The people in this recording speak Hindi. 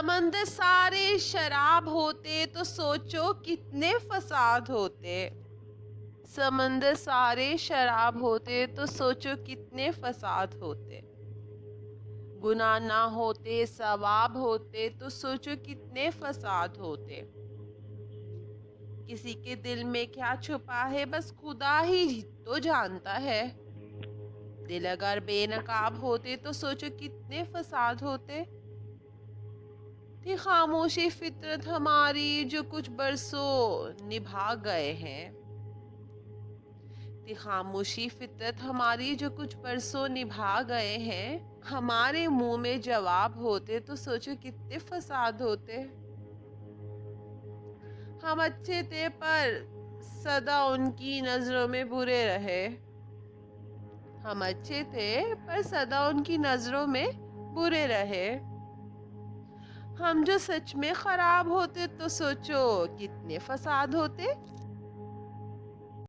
समंदर सारे शराब होते तो सोचो कितने फसाद होते। समंदर सारे शराब होते तो सोचो कितने फसाद होते। गुनाह ना होते सवाब होते तो सोचो कितने फसाद होते। किसी के दिल में क्या छुपा है बस खुदा ही तो जानता है। दिल अगर बेनकाब होते तो सोचो कितने फसाद होते। थी खामोशी फितरत हमारी जो कुछ बरसों निभा गए हैं। थी खामोशी फितरत हमारी जो कुछ बरसों निभा गए हैं। हमारे मुंह में जवाब होते तो सोचो कितने फसाद होते। हम अच्छे थे पर सदा उनकी नजरों में बुरे रहे। हम अच्छे थे पर सदा उनकी नजरों में बुरे रहे। हम जो सच में खराब होते तो सोचो कितने फसाद होते।